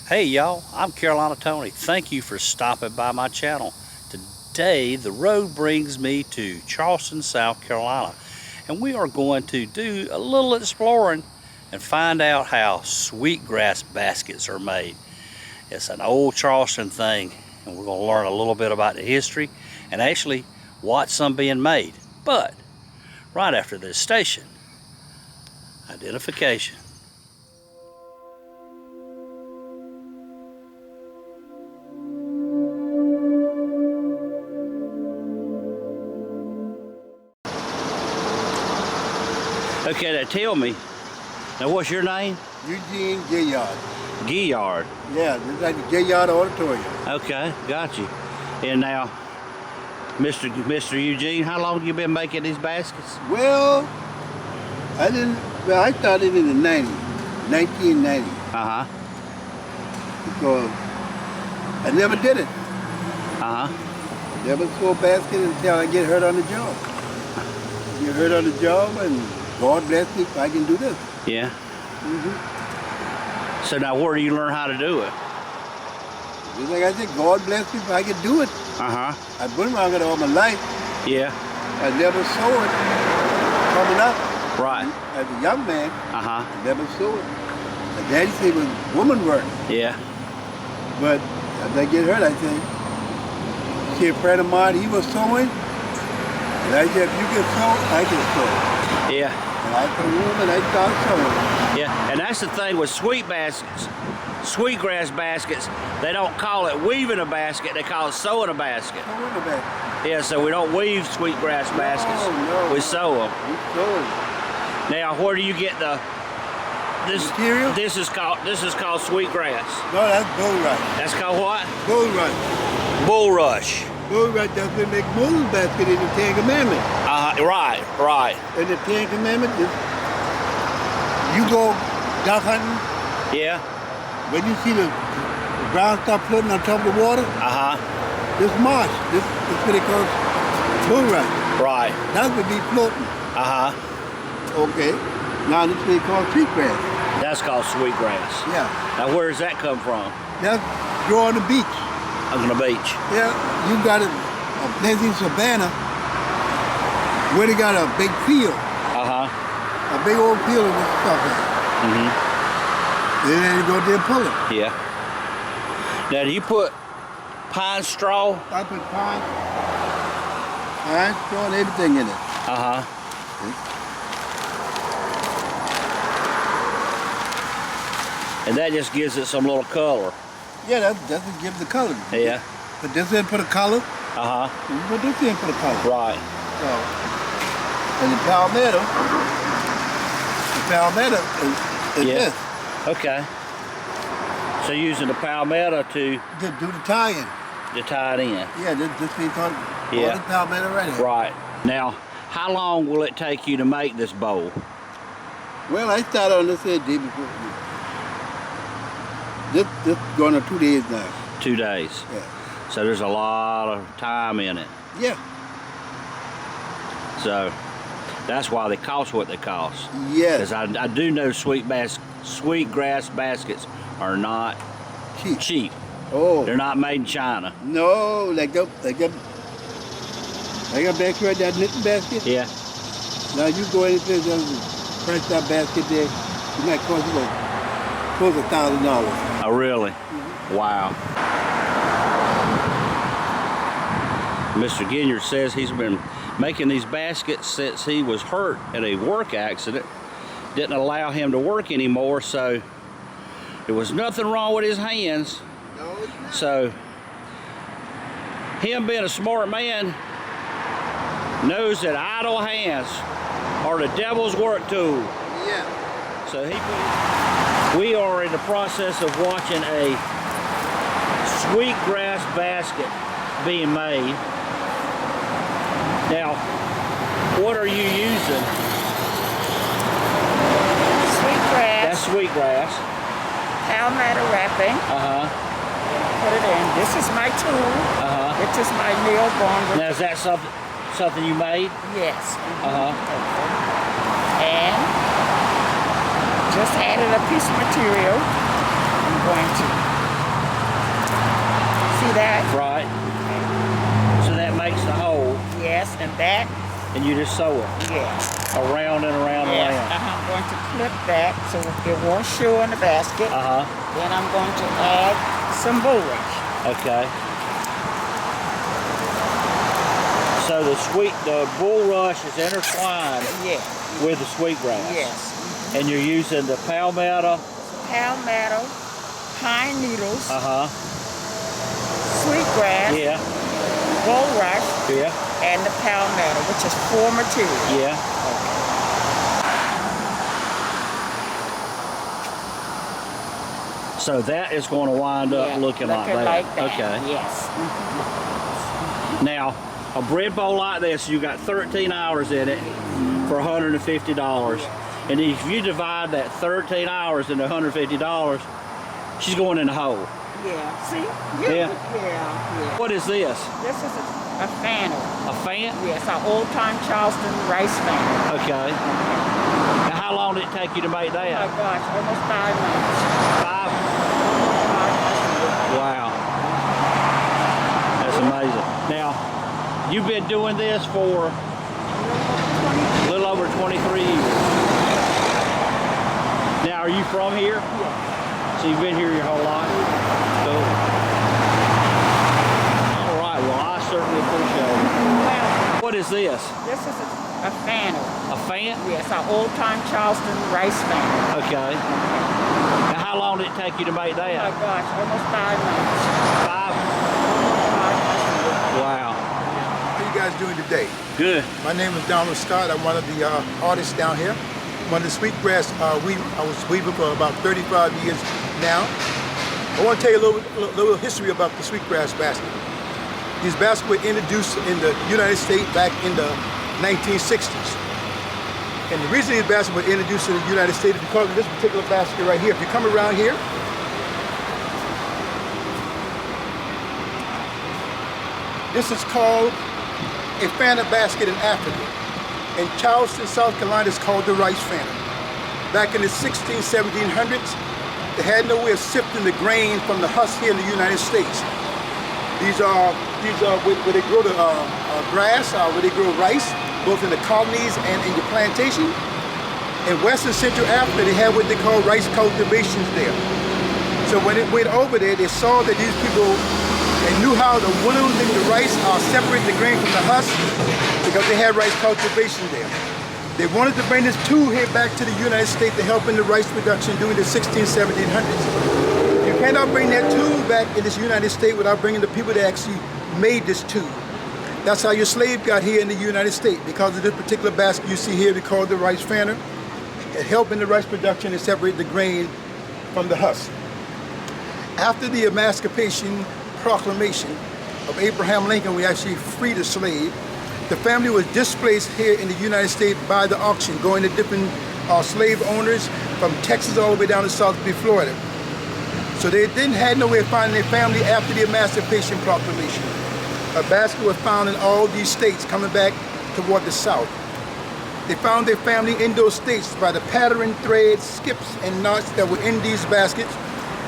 Hey y'all, I'm Carolina Tony. Thank you for stopping by my channel. Today the road brings me to Charleston, South Carolina, and we are going to do a little exploring and find out how sweetgrass baskets are made. It's an old Charleston thing, and we're going to learn a little bit about the history and actually watch some being made. But right after this station identification. Okay, now tell me, now what's your name? Eugene Gillard. Gillard. Yeah, it's like the Gillard Auditorium. Okay, got you. And now, Mr. Eugene, how long have you been making these baskets? Well, I started in the 90s, 1990. Uh-huh. Because I never did it. Uh-huh. Never saw a basket until I get hurt on the job. Get hurt on the job, and God bless me if I can do this. Yeah. So now where do you learn how to do it? Just like I said, God bless me if I can do it. Uh-huh. I've been around it all my life. Yeah. I never saw it coming up. Right. As a young man, Uh-huh. I never saw it. My daddy said it was woman work. Yeah. But as I get hurt, I said, see a friend of mine, he was sewing. And I said, if you can sew, I can sew. Yeah. And I come home and I start sewing. Yeah, and that's the thing with sweetgrass baskets, they don't call it weaving a basket, they call it sewing a basket. Sewing a basket. Yeah, so we don't weave sweetgrass baskets. No. We sew them. We sew them. Now, where do you get this material? This is called sweetgrass. No, that's bulrush. That's called what? Bulrush. Bulrush. Bulrush, that's what make Moses' basket in the Ten Commandments. Right. In the Ten Commandments, you go duck hunting. Yeah. When you see the ground start floating on top of the water, this marsh, this what they call bulrush. Right. That would be floating. Okay. Now this is what they call sweetgrass. That's called sweetgrass. Yeah. Now where does that come from? That's grow on the beach. On the beach. Yeah, you got a place in Savannah where they got a big field. A big old field of this stuff there. Then you go there and pull it. Yeah. Now do you put pine straw? I put pine straw and everything in it. And that just gives it some little color. Yeah, that doesn't give the color. Yeah. Put this in for the color. You put this in for the color. Right. So, and the palmetto is this. Okay. So using the palmetto to do the tie-in. To tie it in. Yeah, this thing called the palmetto right here. Right. Now, how long will it take you to make this bowl? Well, I started on this day before. This going on 2 days now. 2 days. Yeah. So there's a lot of time in it. Yeah. So that's why they cost what they cost. Yeah. Because I do know sweetgrass baskets are not cheap. Oh. They're not made in China. No, like a basket right there, knitting basket. Yeah. Now you go in and price that basket there, it might cost you close to $1,000. Oh, really? Wow. Mr. Gillard says he's been making these baskets since he was hurt in a work accident. Didn't allow him to work anymore, so there was nothing wrong with his hands. No, it's not. So him being a smart man knows that idle hands are the devil's work tool. Yeah. So we are in the process of watching a sweetgrass basket being made. Now, what are you using? Sweetgrass. That's sweetgrass. Palmetto wrapping. Put it in. This is my tool. This is my nail bonder. Now, is that something you made? Yes. And just added a piece of material. I'm going to that. Right. So that makes the hole. Yes, and that. And you just sew it. Yes. Around and around and Yes. around. I'm going to clip that so it won't show in the basket. Then I'm going to add some bulrush. Okay. So the bulrush is intertwined with the sweetgrass. Yes. And you're using the palmetto, pine needles, sweetgrass, bulrush, and the palmetto, which is 4 materials. Yeah. So that is going to wind up looking like that. Okay. Yes. Now, a bread bowl like this, you got 13 hours in it for $150. And if you divide that 13 hours into $150, she's going in the hole. Yeah. See? Yeah. Yeah. What is this? This is a fan. A fan? Yes, our old-time Charleston rice fan. Okay. Now, how long did it take you to make that? Oh my gosh, almost 5 months. 5? Wow. That's amazing. Now, you've been doing this for a little over 23 years. Now, are you from here? Yeah. So you've been here your whole life? Cool. All right, well, I certainly appreciate it. Well, what is this? This is a fan. A fan? Yes, our old-time Charleston rice fan. Okay. Now, how long did it take you to make that? Oh my gosh, almost 5 months. 5? Wow. How you guys doing today? Good. My name is Donald Scott. I'm one of the artists down here. One of the sweetgrass weavers. I was weaving for about 35 years now. I want to tell you a little history about the sweetgrass basket. These baskets were introduced in the United States back in the 1960s. And the reason these baskets were introduced in the United States is because of this particular basket right here. If you come around here, this is called a fanner basket in Africa. In Charleston, South Carolina, it's called the rice fanner. Back in the 1700s, they had no way of sifting the grain from the husk here in the United States. These are where they grow the grass, where they grow rice, both in the colonies and in the plantation. In Western Central Africa, they had what they call rice cultivations there. So when it went over there, they saw that these people, they knew how to whittle the rice, separate the grain from the husk, because they had rice cultivation there. They wanted to bring this tool here back to the United States to help in the rice production during the 1700s. You cannot bring that tool back in this United States without bringing the people that actually made this tool. That's how your slave got here in the United States, because of this particular basket you see here, we call the rice fanner. It helped in the rice production and separate the grain from the husk. After the Emancipation Proclamation of Abraham Lincoln, we actually freed a slave. The family was displaced here in the United States by the auction, going to different slave owners from Texas all the way down to South Beach, Florida. So they didn't have no way of finding their family after the Emancipation Proclamation. A basket was found in all these states coming back toward the South. They found their family in those states by the pattern, threads, skips, and knots that were in these baskets.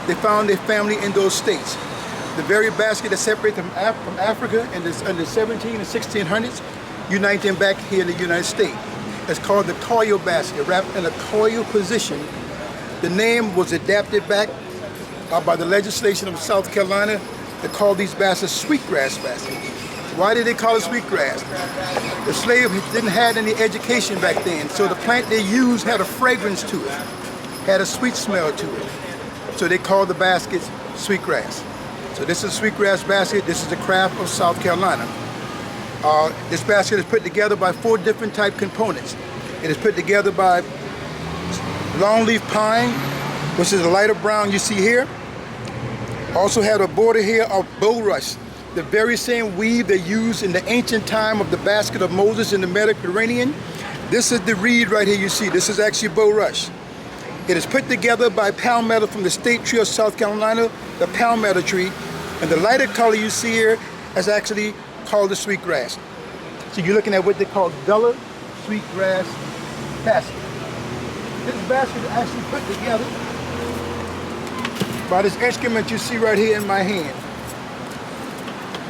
They found their family in those states. The very basket that separated them from Africa in the 1700s and 1600s, unite them back here in the United States. It's called the coil basket, wrapped in a coil position. The name was adapted back by the legislation of South Carolina to call these baskets sweetgrass baskets. Why did they call it sweetgrass? The slave didn't have any education back then, so the plant they used had a fragrance to it, had a sweet smell to it. So they called the baskets sweetgrass. So this is a sweetgrass basket. This is the craft of South Carolina. This basket is put together by 4 different type components. It is put together by longleaf pine, which is a lighter brown you see here. Also had a border here of bulrush, the very same weave they used in the ancient time of the basket of Moses in the Mediterranean. This is the reed right here you see. This is actually bulrush. It is put together by palmetto from the state tree of South Carolina, the palmetto tree. And the lighter color you see here is actually called the sweetgrass. So you're looking at what they call duller sweetgrass basket. This basket is actually put together by this instrument you see right here in my hand.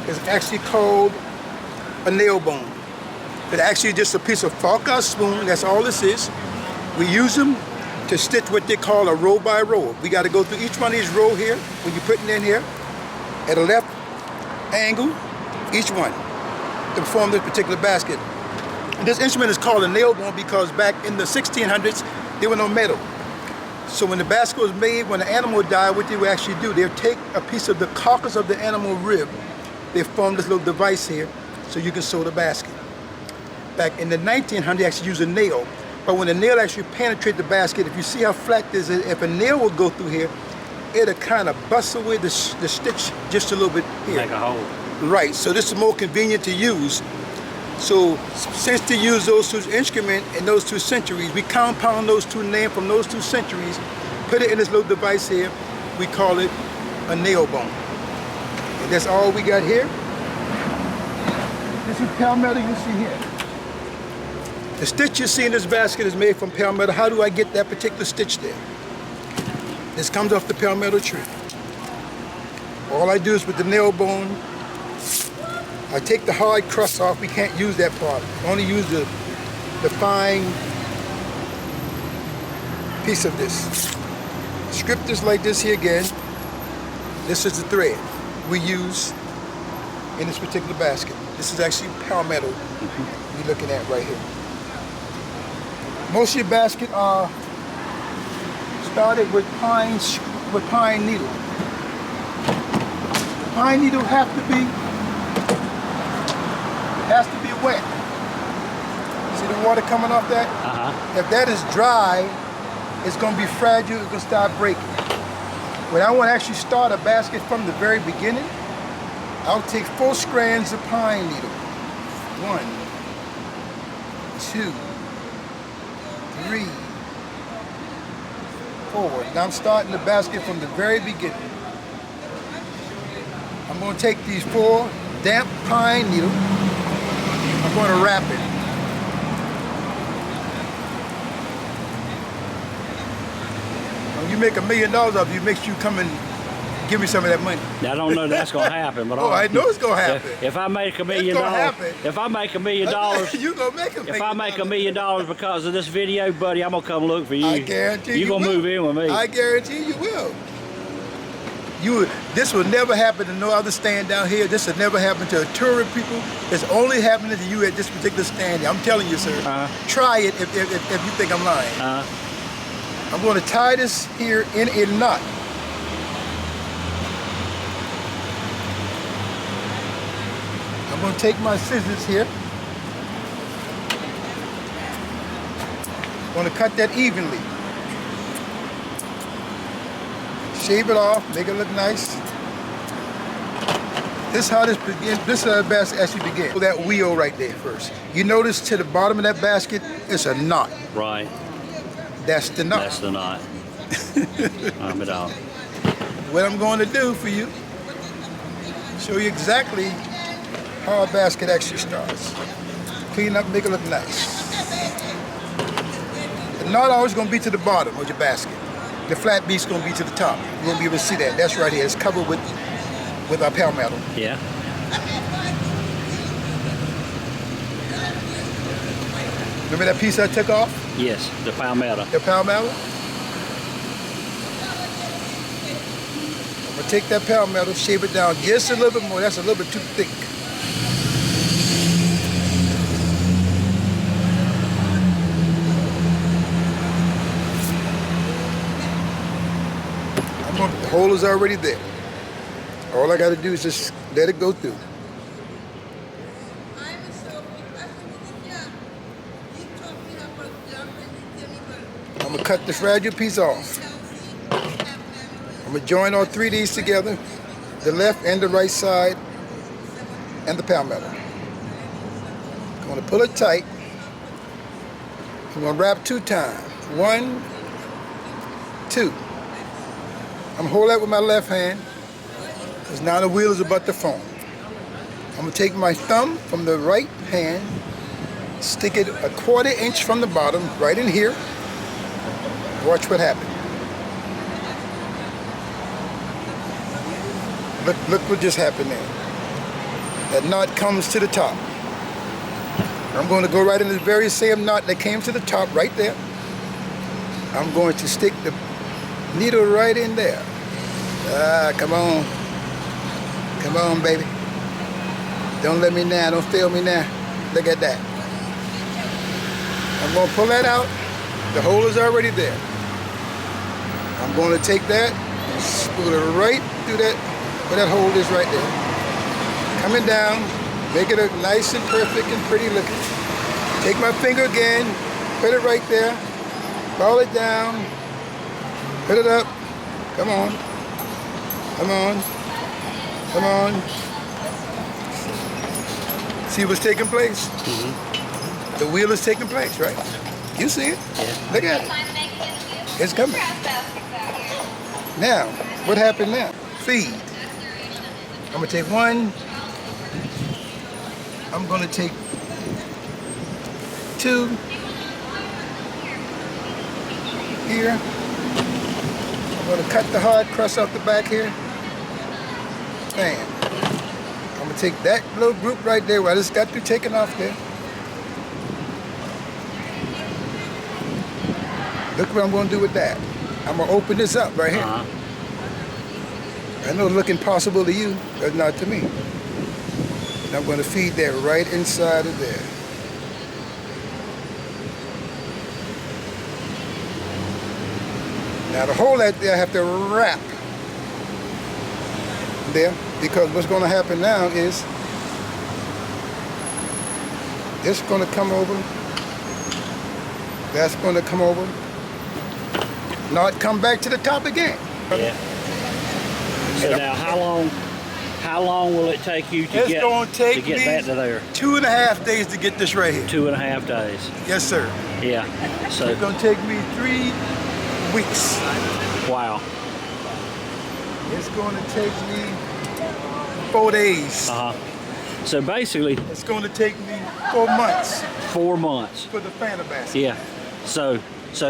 is actually called a nail bone. It's actually just a piece of fork or spoon, that's all this is. We use them to stitch what they call a row by row. We got to go through each one of these rows here, when you're putting in here, at a left angle, each one, to form this particular basket. And this instrument is called a nail bone because back in the 1600s, there was no metal. So when the basket was made, when the animal died, what they would actually do, they would take a piece of the carcass of the animal rib, they formed this little device here, so you can sew the basket. Back in the 1900s, they actually used a nail. But when the nail actually penetrates the basket, if you see how flat this is, if a nail will go through here, it'll kind of bust away the stitch just a little bit here. Like a hole. Right, so this is more convenient to use. So since they use those two instruments in those 2 centuries, we compound those 2 names from those 2 centuries, put it in this little device here, we call it a nail bone. And that's all we got here. This is palmetto you see here. The stitch you see in this basket is made from palmetto. How do I get that particular stitch there? This comes off the palmetto tree. All I do is with the nail bone, I take the hard crust off. We can't use that part. Only use the fine piece of this. Strip this like this here again. This is the thread we use in this particular basket. This is actually palmetto you're looking at right here. Most of your baskets are started with pine needle. The pine needle has to be wet. See the water coming off that? If that is dry, it's going to be fragile, it's going to start breaking. When I want to actually start a basket from the very beginning, I'll take 4 strands of pine needle. 1, 2, 3, 4. Now I'm starting the basket from the very beginning. I'm going to take these 4 damp pine needles. I'm going to wrap it. When you make $1 million off it, make sure you come and give me some of that money. I don't know that's going to happen, but I know it's going to happen. If I make $1 million, if I make $1 million, you gonna make $1 million. if I make $1 million because of this video, buddy, I'm gonna come look for you. I guarantee you're gonna move in with me. I guarantee you will. This will never happen to no other stand down here. This will never happen to touring people. It's only happening to you at this particular stand. I'm telling you, sir. Try it if you think I'm lying. I'm going to tie this here in a knot. I'm going to take my scissors here. I'm going to cut that evenly. Shave it off, make it look nice. This is how this begins. This is how the basket actually begins. That wheel right there first. You notice to the bottom of that basket, it's a knot. Right. That's the knot. That's the knot. I'm it all. What I'm going to do for you, show you exactly how a basket actually starts. Clean up, make it look nice. The knot always going to be to the bottom of your basket. The flat piece is going to be to the top. You won't be able to see that. That's right here. It's covered with our palmetto. Yeah. Remember that piece I took off? Yes, the palmetto. The palmetto? I'm going to take that palmetto, shave it down just a little bit more. That's a little bit too thick. The hole is already there. All I got to do is just let it go through. I'm going to cut the fragile piece off. I'm going to join all 3 of these together, the left and the right side, and the palmetto. I'm going to pull it tight. I'm going to wrap 2 times. 1, 2. I'm going to hold that with my left hand, because now the wheel is about to form. I'm going to take my thumb from the right hand, stick it 1/4 inch from the bottom, right in here. Watch what happens. Look what just happened there. that knot comes to the top. I'm going to go right into the very same knot that came to the top right there. I'm going to stick the needle right in there. Come on. Come on, baby. Don't let me now. Don't fail me now. Look at that. I'm going to pull that out. The hole is already there. I'm going to take that and spool it right through that, where that hole is right there. Coming down, make it look nice and perfect and pretty looking. Take my finger again, put it right there, ball it down, put it up. Come on. Come on. Come on. See what's taking place? Mm-hmm. The wheel is taking place, right? You see it? Yeah. Look at it. It's coming. Now, what happened now? Feed. I'm gonna take one. I'm gonna take two. Here. I'm gonna cut the hard crust off the back here. Bam. I'm gonna take that little group right there where I just got through taking off there. Look what I'm gonna do with that. I'm gonna open this up right here. I know it's looking possible to you, but not to me. And I'm gonna feed that right inside of there. Now the hole that there I have to wrap there, because what's gonna happen now is it's gonna come over, that's gonna come over, not come back to the top again. Yeah. So now how long will it take you to get that to there? 2.5 days to get this right here. 2.5 days. Yes, sir. Yeah. So it's gonna take me 3 weeks. Wow. It's gonna take me 4 days. So basically, it's gonna take me 4 months. 4 months. For the Fanta basket. Yeah. So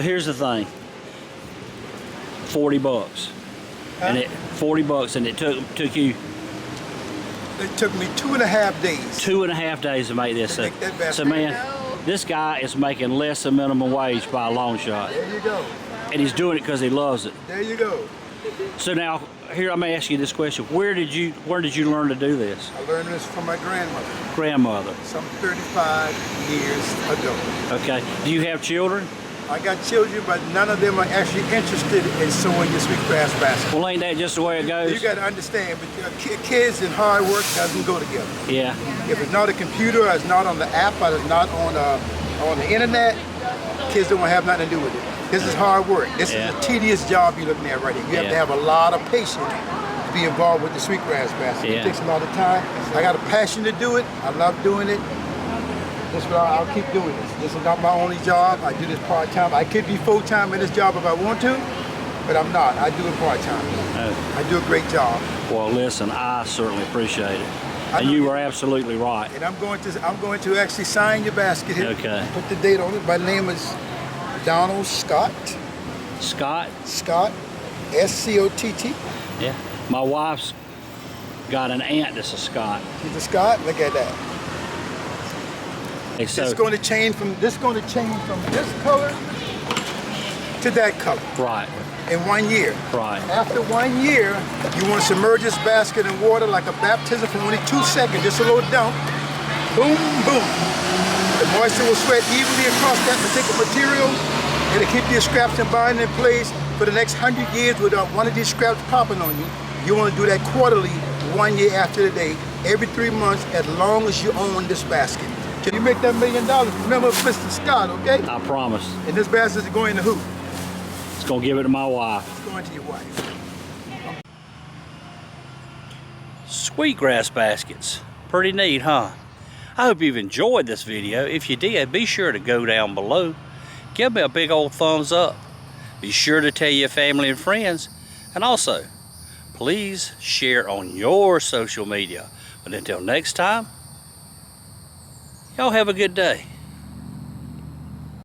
here's the thing. $40. Huh? And $40, and it took you. It took me 2.5 days. 2.5 days to make this. So man, this guy is making less than minimum wage by a long shot. There you go. And he's doing it because he loves it. There you go. So now, here I'm gonna ask you this question: Where did you learn to do this? I learned this from my grandmother. Grandmother. Some 35 years ago. Okay. Do you have children? I got children, but none of them are actually interested in sewing your sweetgrass basket. Well, ain't that just the way it goes? You got to understand, but kids and hard work doesn't go together. Yeah. If it's not a computer, or it's not on the app, or it's not on the internet, kids don't have nothing to do with it. This is hard work. This is a tedious job you're looking at right here. You have to have a lot of patience to be involved with the sweetgrass basket. It takes a lot of time. I got a passion to do it. I love doing it. This is what I'll keep doing this. This is not my only job. I do this part-time. I could be full-time in this job if I want to, but I'm not. I do it part-time. I do a great job. Well, listen, I certainly appreciate it. And you were absolutely right. And I'm going to actually sign your basket here. Okay. Put the date on it. My name is Donald Scott. Scott? Scott. S-C-O-T-T. Yeah. My wife's got an aunt that's a Scott. She's a Scott? Look at that. Hey, so it's going to change from this color to that color. Right. In 1 year. Right. After 1 year, you want to submerge this basket in water like a baptism for only 2 seconds. Just a little dump. Boom, boom. The moisture will sweat evenly across that particular material. It'll keep your scraps and bind in place for the next 100 years without one of these scraps popping on you. You want to do that quarterly, 1 year after the date, every 3 months, as long as you own this basket. Can you make that $1 million? Remember Mr. Scott, okay? I promise. And this basket is going to who? It's going to give it to my wife. It's going to your wife. Sweetgrass baskets. Pretty neat, huh? I hope you've enjoyed this video. If you did, be sure to go down below. Give me a big old thumbs up. Be sure to tell your family and friends. And also, please share on your social media. But until next time, y'all have a good day.